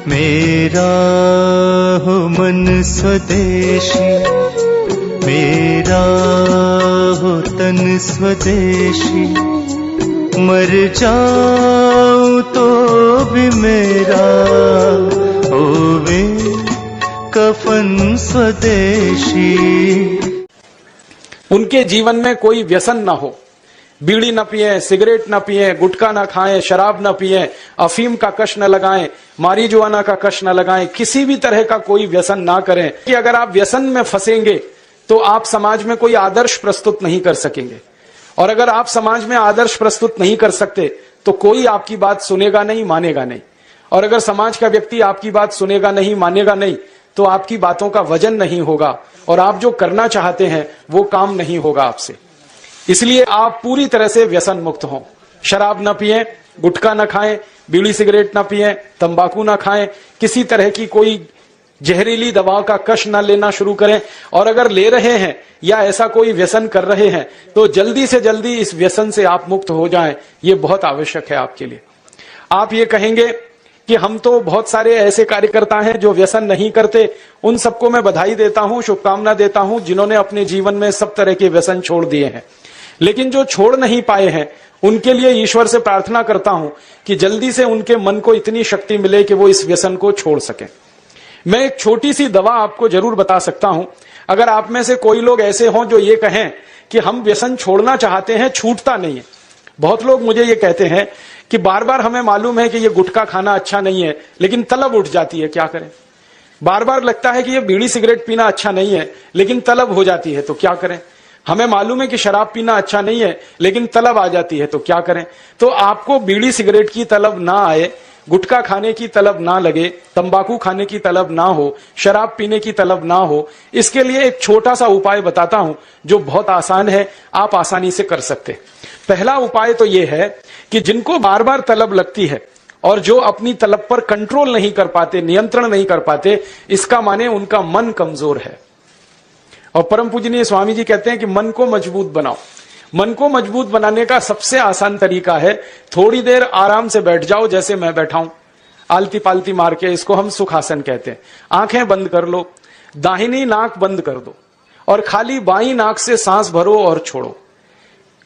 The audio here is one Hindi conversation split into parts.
मेरा हो मन स्वदेशी, मेरा हो तन स्वदेशी, मर जाऊं तो भी मेरा होवे कफन स्वदेशी। उनके जीवन में कोई व्यसन ना हो, बीड़ी न पिए, सिगरेट न पिए, गुटखा न खाएं, शराब न पिए, अफीम का कश न लगाएं, मारिजुआना का कश न लगाएं, किसी भी तरह का कोई व्यसन ना करें। कि अगर आप व्यसन में फंसेंगे तो आप समाज में कोई आदर्श प्रस्तुत नहीं कर सकेंगे, और अगर आप समाज में आदर्श प्रस्तुत नहीं कर सकते तो कोई आपकी बात सुनेगा नहीं, मानेगा नहीं, और अगर समाज का व्यक्ति आपकी बात सुनेगा नहीं, मानेगा नहीं, तो आपकी बातों का वजन नहीं होगा और आप जो करना चाहते हैं वो काम नहीं होगा आपसे। इसलिए आप पूरी तरह से व्यसन मुक्त हों। शराब न पिएं, गुटखा न खाएं, बीड़ी सिगरेट न पिएं, तंबाकू न खाएं, किसी तरह की कोई जहरीली दवा का कश न लेना शुरू करें, और अगर ले रहे हैं या ऐसा कोई व्यसन कर रहे हैं तो जल्दी से जल्दी इस व्यसन से आप मुक्त हो जाएं। ये बहुत आवश्यक है आपके लिए। आप ये कहेंगे कि हम तो बहुत सारे ऐसे कार्यकर्ता हैं जो व्यसन नहीं करते, उन सबको मैं बधाई देता हूं, शुभकामना देता हूं जिन्होंने अपने जीवन में सब तरह के व्यसन छोड़ दिए हैं। लेकिन जो छोड़ नहीं पाए हैं उनके लिए ईश्वर से प्रार्थना करता हूं कि जल्दी से उनके मन को इतनी शक्ति मिले कि वो इस व्यसन को छोड़ सकें। मैं एक छोटी सी दवा आपको जरूर बता सकता हूं। अगर आप में से कोई लोग ऐसे हों जो ये कहें कि हम व्यसन छोड़ना चाहते हैं, छूटता नहीं है। बहुत लोग मुझे ये कहते हैं कि बार बार हमें मालूम है कि ये गुटखा खाना अच्छा नहीं है, लेकिन तलब उठ जाती है, क्या करें। बार बार लगता है कि ये बीड़ी सिगरेट पीना अच्छा नहीं है, लेकिन तलब हो जाती है, तो क्या करें। हमें मालूम है कि शराब पीना अच्छा नहीं है, लेकिन तलब आ जाती है, तो क्या करें। तो आपको बीड़ी सिगरेट की तलब ना आए, गुटखा खाने की तलब ना लगे, तंबाकू खाने की तलब ना हो, शराब पीने की तलब ना हो, इसके लिए एक छोटा सा उपाय बताता हूं जो बहुत आसान है, आप आसानी से कर सकते। पहला उपाय तो यह है कि जिनको बार बार तलब लगती है और जो अपनी तलब पर कंट्रोल नहीं कर पाते, नियंत्रण नहीं कर पाते, इसका माने उनका मन कमजोर है। और परम पूजनीय स्वामी जी कहते हैं कि मन को मजबूत बनाओ। मन को मजबूत बनाने का सबसे आसान तरीका है, थोड़ी देर आराम से बैठ जाओ, जैसे मैं बैठा हूं, आलती पालती मार के, इसको हम सुखासन कहते हैं। आंखें बंद कर लो, दाहिनी नाक बंद कर दो और खाली बाईं नाक से सांस भरो और छोड़ो।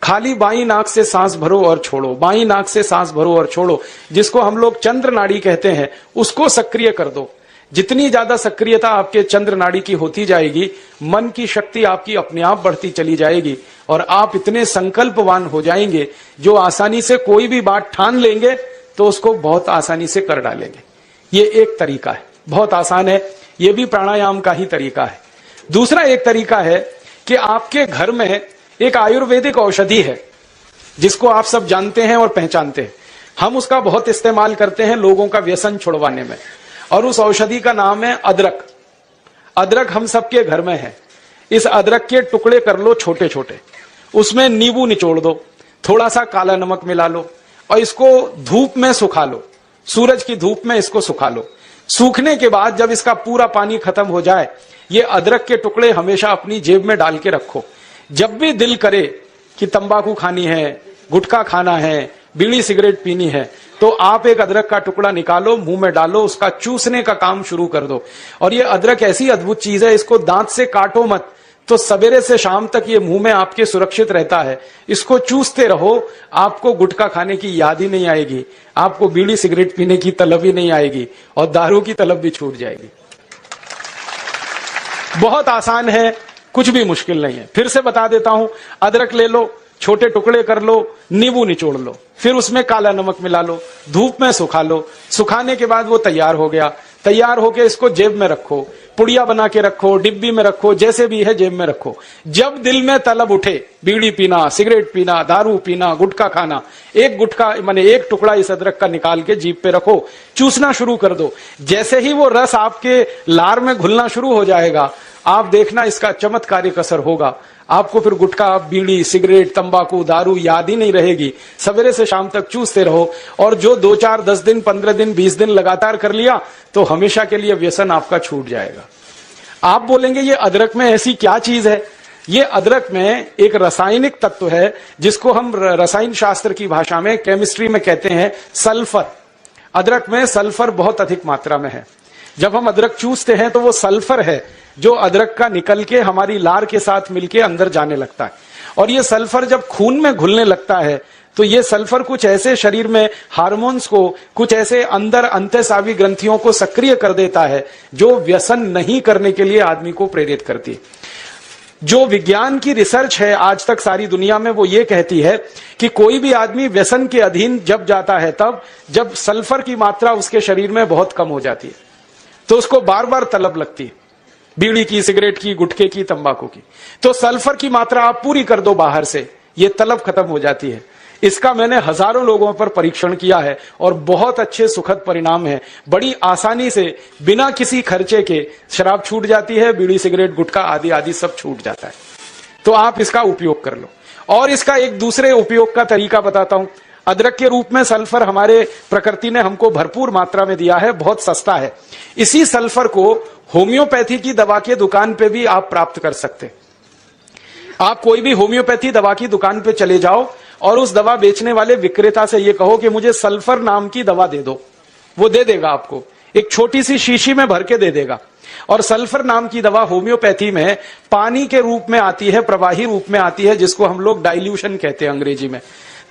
खाली बाईं नाक से सांस भरो और छोड़ो, बाईं नाक से सांस भरो और छोड़ो। जिसको हम लोग चंद्र नाड़ी कहते हैं, उसको सक्रिय कर दो। जितनी ज्यादा सक्रियता आपके चंद्र नाड़ी की होती जाएगी, मन की शक्ति आपकी अपने आप बढ़ती चली जाएगी और आप इतने संकल्पवान हो जाएंगे जो आसानी से कोई भी बात ठान लेंगे तो उसको बहुत आसानी से कर डालेंगे। ये एक तरीका है, बहुत आसान है, ये भी प्राणायाम का ही तरीका है। दूसरा एक तरीका है कि आपके घर में एक आयुर्वेदिक औषधि है जिसको आप सब जानते हैं और पहचानते हैं। हम उसका बहुत इस्तेमाल करते हैं लोगों का व्यसन छुड़वाने में, और उस औषधि का नाम है अदरक। अदरक हम सबके घर में है। इस अदरक के टुकड़े कर लो छोटे छोटे, उसमें नींबू निचोड़ दो, थोड़ा सा काला नमक मिला लो और इसको धूप में सुखा लो, सूरज की धूप में इसको सुखा लो। सूखने के बाद जब इसका पूरा पानी खत्म हो जाए, ये अदरक के टुकड़े हमेशा अपनी जेब में डाल के रखो। जब भी दिल करे कि तंबाकू खानी है, गुटखा खाना है, बीड़ी सिगरेट पीनी है, तो आप एक अदरक का टुकड़ा निकालो, मुंह में डालो, उसका चूसने का काम शुरू कर दो। और ये अदरक ऐसी अद्भुत चीज है, इसको दांत से काटो मत, तो सवेरे से शाम तक ये मुंह में आपके सुरक्षित रहता है। इसको चूसते रहो, आपको गुटखा खाने की याद ही नहीं आएगी, आपको बीड़ी सिगरेट पीने की तलब ही नहीं आएगी और दारू की तलब भी छूट जाएगी। बहुत आसान है, कुछ भी मुश्किल नहीं है। फिर से बता देता हूं, अदरक ले लो, छोटे टुकड़े कर लो, नींबू निचोड़ लो, फिर उसमें काला नमक मिला लो, धूप में सुखा लो। सुखाने के बाद वो तैयार हो गया। तैयार होके इसको जेब में रखो, पुड़िया बना के रखो, डिब्बी में रखो, जैसे भी है जेब में रखो। जब दिल में तलब उठे, बीड़ी पीना, सिगरेट पीना, दारू पीना, गुटखा खाना, एक गुटखा माने एक टुकड़ा इस अदरक का निकाल के जीभ पे रखो, चूसना शुरू कर दो। जैसे ही वो रस आपके लार में घुलना शुरू हो जाएगा, आप देखना इसका चमत्कारिक असर होगा। आपको फिर गुटखा, बीड़ी, सिगरेट, तंबाकू, दारू याद ही नहीं रहेगी। सवेरे से शाम तक चूसते रहो, और जो 2, 4, 10 दिन, 15 दिन, 20 दिन लगातार कर लिया तो हमेशा के लिए व्यसन आपका छूट जाएगा। आप बोलेंगे ये अदरक में ऐसी क्या चीज है? ये अदरक में एक रासायनिक तत्व है जिसको हम रसायन शास्त्र की भाषा में, केमिस्ट्री में कहते हैं सल्फर। अदरक में सल्फर बहुत अधिक मात्रा में है। जब हम अदरक चूसते हैं तो वो सल्फर है जो अदरक का निकल के हमारी लार के साथ मिलके अंदर जाने लगता है, और ये सल्फर जब खून में घुलने लगता है तो ये सल्फर कुछ ऐसे शरीर में हार्मोन्स को, कुछ ऐसे अंदर अंतःस्रावी ग्रंथियों को सक्रिय कर देता है जो व्यसन नहीं करने के लिए आदमी को प्रेरित करती है। जो विज्ञान की रिसर्च है आज तक सारी दुनिया में, वो ये कहती है कि कोई भी आदमी व्यसन के अधीन जब जाता है तब जब सल्फर की मात्रा उसके शरीर में बहुत कम हो जाती है तो उसको बार बार तलब लगती है, बीड़ी की, सिगरेट की, गुटखे की, तंबाकू की। तो सल्फर की मात्रा आप पूरी कर दो बाहर से, ये तलब खत्म हो जाती है। इसका मैंने हजारों लोगों पर परीक्षण किया है और बहुत अच्छे सुखद परिणाम है। बड़ी आसानी से बिना किसी खर्चे के शराब छूट जाती है, बीड़ी, सिगरेट, गुटखा आदि आदि सब छूट जाता है। तो आप इसका उपयोग कर लो। और इसका एक दूसरे उपयोग का तरीका बताता हूं। अदरक के रूप में सल्फर हमारे प्रकृति ने हमको भरपूर मात्रा में दिया है, बहुत सस्ता है। इसी सल्फर को होम्योपैथी की दवा के दुकान पे भी आप प्राप्त कर सकते हैं। आप कोई भी होम्योपैथी दवा की दुकान पे चले जाओ और उस दवा बेचने वाले विक्रेता से ये कहो कि मुझे सल्फर नाम की दवा दे दो, वो दे देगा आपको, एक छोटी सी शीशी में भर के दे देगा। और सल्फर नाम की दवा होम्योपैथी में पानी के रूप में आती है, प्रवाही रूप में आती है, जिसको हम लोग डाइल्यूशन कहते हैं अंग्रेजी में।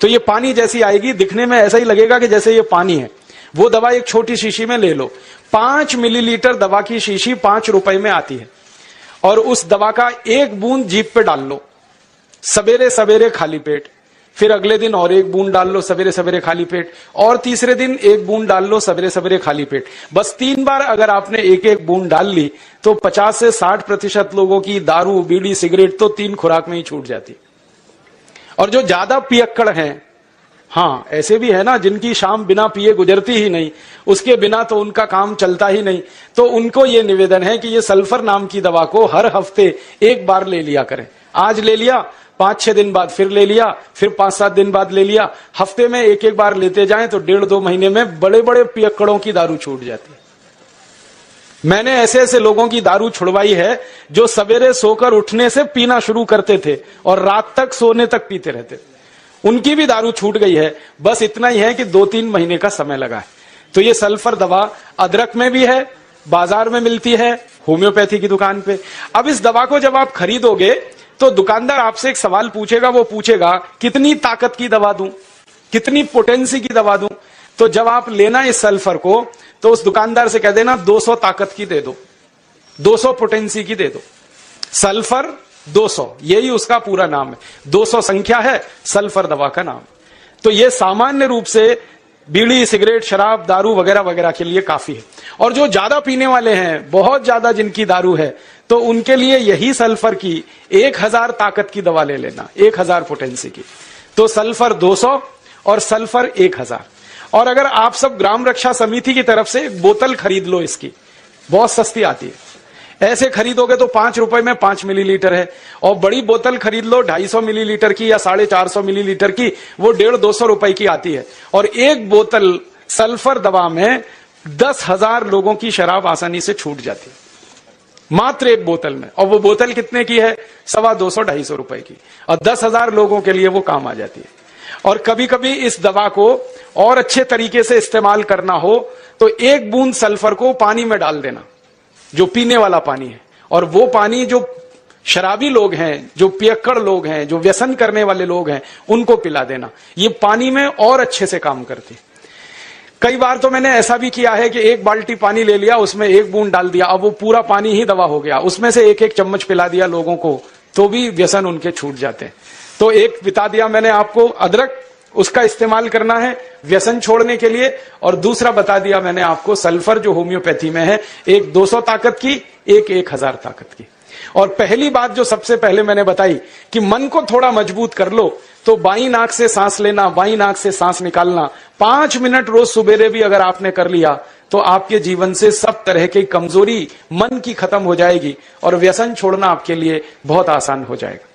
तो ये पानी जैसी आएगी, दिखने में ऐसा ही लगेगा कि जैसे ये पानी है। वो दवा एक छोटी शीशी में ले लो, 5 मिलीलीटर दवा की शीशी 5 रुपए में आती है, और उस दवा का 1 बूंद जीभ पे डाल लो सवेरे सवेरे खाली पेट, फिर अगले दिन और 1 बूंद डाल लो सवेरे सवेरे खाली पेट, और तीसरे दिन 1 बूंद डाल लो सवेरे सवेरे खाली पेट। बस 3 बार अगर आपने 1-1 बूंद डाल ली तो 50 से 60% लोगों की दारू, बीड़ी, सिगरेट तो 3 खुराक में ही छूट जाती। और जो ज्यादा पियक्कड़ हैं, हाँ ऐसे भी है ना जिनकी शाम बिना पिए गुजरती ही नहीं, उसके बिना तो उनका काम चलता ही नहीं, तो उनको ये निवेदन है कि ये सल्फर नाम की दवा को हर हफ्ते 1 बार ले लिया करें। आज ले लिया, 5-6 दिन बाद फिर ले लिया, फिर 5-7 दिन बाद ले लिया। हफ्ते में 1-1 बार लेते जाएं तो 1.5-2 महीने में बड़े बड़े पियक्कड़ों की दारू छूट जाती है। मैंने ऐसे ऐसे लोगों की दारू छुड़वाई है जो सवेरे सोकर उठने से पीना शुरू करते थे और रात तक सोने तक पीते रहते, उनकी भी दारू छूट गई है। बस इतना ही है कि 2-3 महीने का समय लगा है। तो ये सल्फर दवा अदरक में भी है, बाजार में मिलती है, होम्योपैथी की दुकान पे। अब इस दवा को जब आप खरीदोगे तो दुकानदार आपसे एक सवाल पूछेगा, वो पूछेगा कितनी ताकत की दवा दूं, कितनी पोटेंसी की दवा दूं। तो जब आप लेना इस सल्फर को तो उस दुकानदार से कह देना 200 ताकत की दे दो, 200 पोटेंसी की दे दो। सल्फर 200, यही उसका पूरा नाम है, 200 संख्या है सल्फर दवा का नाम। तो यह सामान्य रूप से बीड़ी, सिगरेट, शराब, दारू वगैरह वगैरह के लिए काफी है। और जो ज्यादा पीने वाले हैं, बहुत ज्यादा जिनकी दारू है, तो उनके लिए यही सल्फर की 1000 ताकत की दवा ले लेना, 1000 पोटेंसी की। तो सल्फर 200 और सल्फर 1000। और अगर आप सब ग्राम रक्षा समिति की तरफ से एक बोतल खरीद लो, इसकी बहुत सस्ती आती है, ऐसे खरीदोगे तो 5 रुपए में 5 मिलीलीटर है। और बड़ी बोतल खरीद लो 250 मिलीलीटर की या 450 मिलीलीटर की, वो 150-200 रुपए की आती है। और एक बोतल सल्फर दवा में 10,000 लोगों की शराब आसानी से छूट जाती है, मात्र एक बोतल में। और वो बोतल कितने की है? 250-250 रुपए की, और 10,000 लोगों के लिए वो काम आ जाती है। और कभी कभी इस दवा को और अच्छे तरीके से इस्तेमाल करना हो तो 1 बूंद सल्फर को पानी में डाल देना, जो पीने वाला पानी है, और वो पानी जो शराबी लोग हैं, जो पियक्कड़ लोग हैं, जो व्यसन करने वाले लोग हैं, उनको पिला देना। ये पानी में और अच्छे से काम करती। कई बार तो मैंने ऐसा भी किया है कि 1 बाल्टी पानी ले लिया, उसमें 1 बूंद डाल दिया, अब वो पूरा पानी ही दवा हो गया, उसमें से 1-1 चम्मच पिला दिया लोगों को, तो भी व्यसन उनके छूट जाते हैं। तो एक बता दिया मैंने आपको अदरक, उसका इस्तेमाल करना है व्यसन छोड़ने के लिए, और दूसरा बता दिया मैंने आपको सल्फर जो होम्योपैथी में है, एक 200 ताकत की, एक 1000 ताकत की। और पहली बात जो सबसे पहले मैंने बताई कि मन को थोड़ा मजबूत कर लो, तो बाईं नाक से सांस लेना, बाईं नाक से सांस निकालना 5 मिनट रोज सुबेरे भी अगर आपने कर लिया तो आपके जीवन से सब तरह की कमजोरी मन की खत्म हो जाएगी और व्यसन छोड़ना आपके लिए बहुत आसान हो जाएगा।